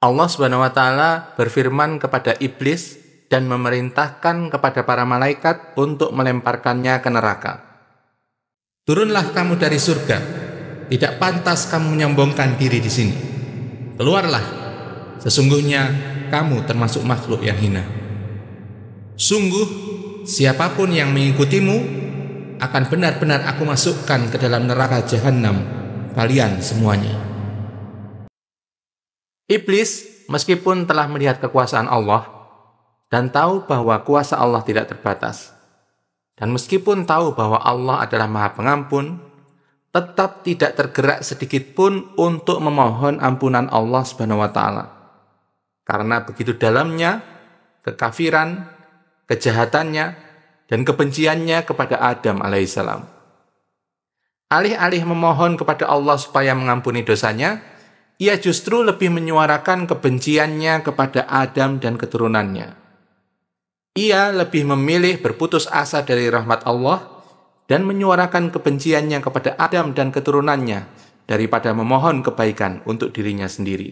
Allah Subhanahu wa taala berfirman kepada iblis dan memerintahkan kepada para malaikat untuk melemparkannya ke neraka. Turunlah kamu dari surga. Tidak pantas kamu menyombongkan diri di sini. Keluarlah. Sesungguhnya kamu termasuk makhluk yang hina. Sungguh, siapapun yang mengikutimu akan benar-benar aku masukkan ke dalam neraka jahanam kalian semuanya. Iblis meskipun telah melihat kekuasaan Allah dan tahu bahwa kuasa Allah tidak terbatas, dan meskipun tahu bahwa Allah adalah Maha Pengampun, tetap tidak tergerak sedikit pun untuk memohon ampunan Allah Subhanahu wa taala. Karena begitu dalamnya kekafiran, kejahatannya, dan kebenciannya kepada Adam alaihissalam. Alih-alih memohon kepada Allah supaya mengampuni dosanya, ia justru lebih menyuarakan kebenciannya kepada Adam dan keturunannya. Ia lebih memilih berputus asa dari rahmat Allah dan menyuarakan kebenciannya kepada Adam dan keturunannya daripada memohon kebaikan untuk dirinya sendiri.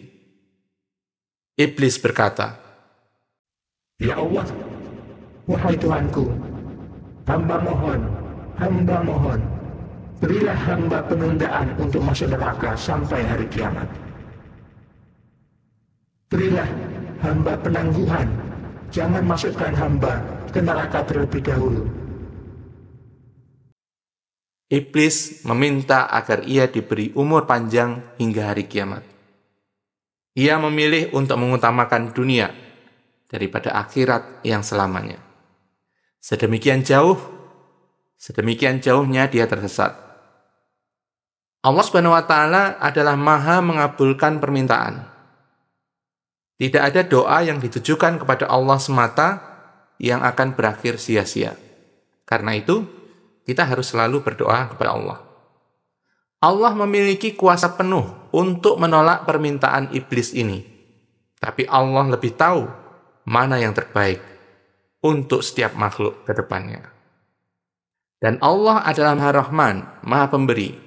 Iblis berkata, Ya Allah, wahai Tuhanku, hamba mohon, berilah hamba penundaan untuk masuk neraka sampai hari kiamat. Berilah hamba penangguhan, jangan masukkan hamba ke neraka terlebih dahulu. Iblis meminta agar ia diberi umur panjang hingga hari kiamat. Ia memilih untuk mengutamakan dunia daripada akhirat yang selamanya. Sedemikian jauhnya dia tersesat. Allah Subhanahu wa taala adalah Maha mengabulkan permintaan. Tidak ada doa yang ditujukan kepada Allah semata yang akan berakhir sia-sia. Karena itu, kita harus selalu berdoa kepada Allah. Allah memiliki kuasa penuh untuk menolak permintaan iblis ini. Tapi Allah lebih tahu mana yang terbaik untuk setiap makhluk ke depannya. Dan Allah adalah Maha Rahman, Maha Pemberi.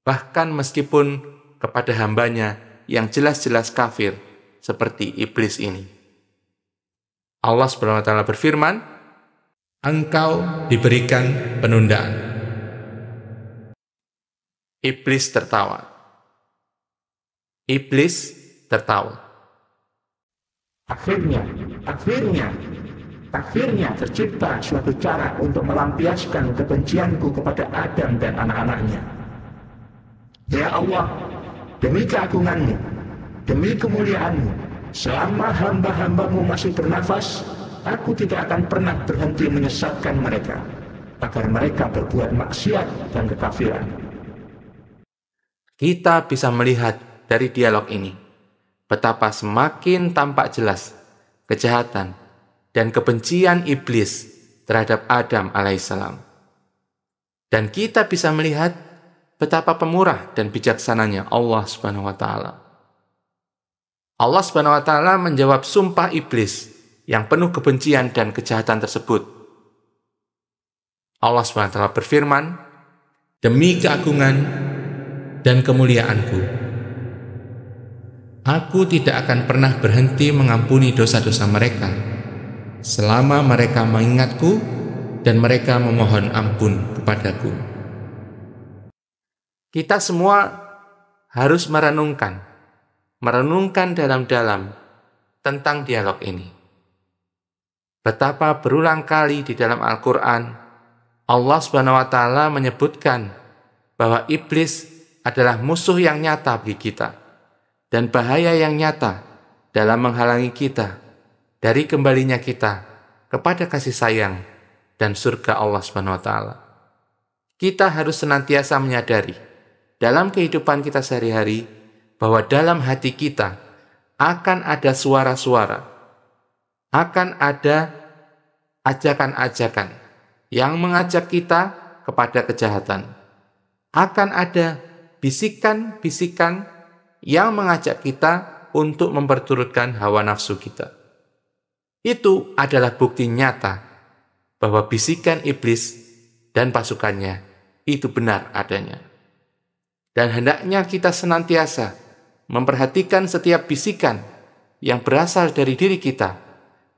Bahkan meskipun kepada hambanya yang jelas-jelas kafir seperti iblis ini. Allah Subhanahu wa taala berfirman, engkau diberikan penundaan. Iblis tertawa. Akhirnya tercipta suatu cara untuk melampiaskan kebencianku kepada Adam dan anak-anaknya. Ya Allah, demi keagunganmu, demi kemuliaanmu, selama hamba-hambamu masih bernafas, aku tidak akan pernah berhenti menyesatkan mereka, agar mereka berbuat maksiat dan kekafiran. Kita bisa melihat dari dialog ini betapa semakin tampak jelas kejahatan dan kebencian iblis terhadap Adam alaihissalam. Dan kita bisa melihat betapa pemurah dan bijaksananya Allah Subhanahu wa taala. Allah Subhanahu wa taala menjawab sumpah iblis yang penuh kebencian dan kejahatan tersebut. Allah Subhanahu wa taala berfirman, demi keagungan dan kemuliaanku, aku tidak akan pernah berhenti mengampuni dosa-dosa mereka selama mereka mengingatku dan mereka memohon ampun kepadaku. Kita semua harus merenungkan dalam-dalam tentang dialog ini. Betapa berulang kali di dalam Al-Quran Allah Subhanahu wa taala menyebutkan bahwa iblis adalah musuh yang nyata bagi kita dan bahaya yang nyata dalam menghalangi kita dari kembalinya kita kepada kasih sayang dan surga Allah Subhanahu wa taala. Kita harus senantiasa menyadari dalam kehidupan kita sehari-hari bahwa dalam hati kita akan ada suara-suara, akan ada ajakan-ajakan yang mengajak kita kepada kejahatan. Akan ada bisikan-bisikan yang mengajak kita untuk memperturutkan hawa nafsu kita. Itu adalah bukti nyata bahwa bisikan iblis dan pasukannya itu benar adanya. Dan hendaknya kita senantiasa memperhatikan setiap bisikan yang berasal dari diri kita,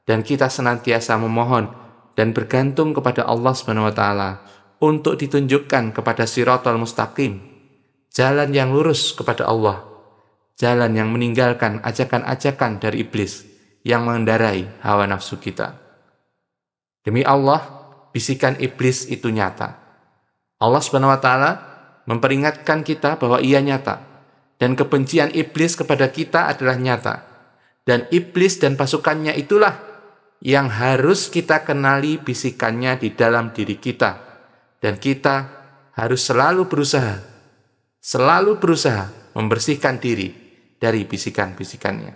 dan kita senantiasa memohon dan bergantung kepada Allah SWT untuk ditunjukkan kepada Shiratal Mustaqim, jalan yang lurus kepada Allah, jalan yang meninggalkan ajakan-ajakan dari iblis yang mengendarai hawa nafsu kita. Demi Allah, bisikan iblis itu nyata. Allah SWT memperingatkan kita bahwa ia nyata, dan kebencian iblis kepada kita adalah nyata. Dan iblis dan pasukannya itulah yang harus kita kenali bisikannya di dalam diri kita. Dan kita harus selalu berusaha membersihkan diri dari bisikan-bisikannya.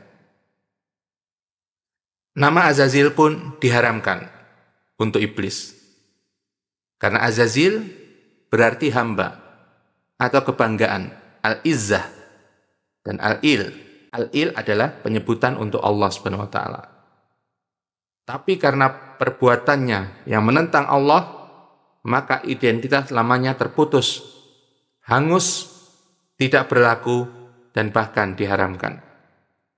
Nama Azazil pun diharamkan untuk iblis. Karena Azazil berarti hamba atau kebanggaan, al-izzah, dan al-il. Al-il adalah penyebutan untuk Allah SWT. Tapi karena perbuatannya yang menentang Allah, maka identitas lamanya terputus, hangus, tidak berlaku, dan bahkan diharamkan.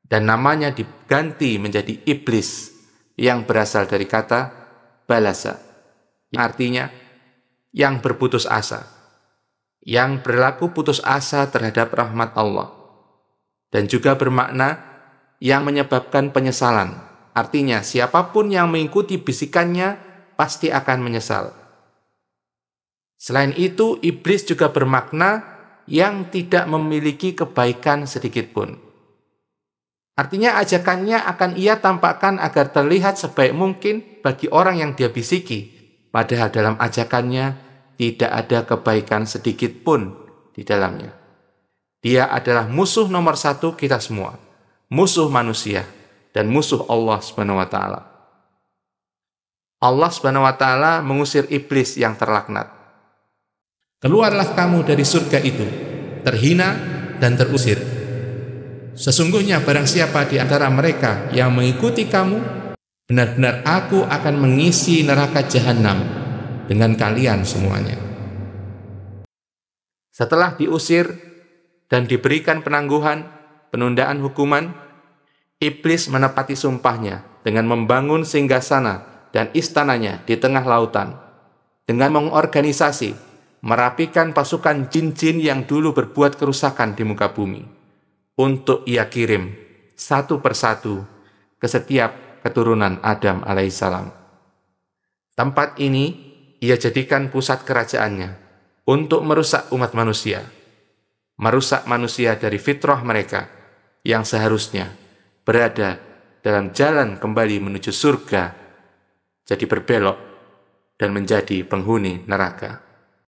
Dan namanya diganti menjadi iblis yang berasal dari kata balasa, yang artinya yang berputus asa, yang berlaku putus asa terhadap rahmat Allah, dan juga bermakna yang menyebabkan penyesalan. Artinya siapapun yang mengikuti bisikannya pasti akan menyesal. Selain itu, iblis juga bermakna yang tidak memiliki kebaikan sedikit pun. Artinya ajakannya akan ia tampakkan agar terlihat sebaik mungkin bagi orang yang dia bisiki, padahal dalam ajakannya tidak ada kebaikan sedikit pun di dalamnya. Dia adalah musuh nomor satu kita semua, musuh manusia, dan musuh Allah SWT. Allah SWT mengusir iblis yang terlaknat. Keluarlah kamu dari surga itu, terhina dan terusir. Sesungguhnya barang siapa di antara mereka yang mengikuti kamu, benar-benar aku akan mengisi neraka jahanam dengan kalian semuanya. Setelah diusir dan diberikan penangguhan, penundaan hukuman, iblis menepati sumpahnya dengan membangun singgasana dan istananya di tengah lautan, dengan mengorganisasi, merapikan pasukan jin-jin yang dulu berbuat kerusakan di muka bumi, untuk ia kirim satu persatu ke setiap keturunan Adam alaihissalam. Tempat ini ia jadikan pusat kerajaannya untuk merusak umat manusia, merusak manusia dari fitrah mereka yang seharusnya berada dalam jalan kembali menuju surga, jadi berbelok dan menjadi penghuni neraka.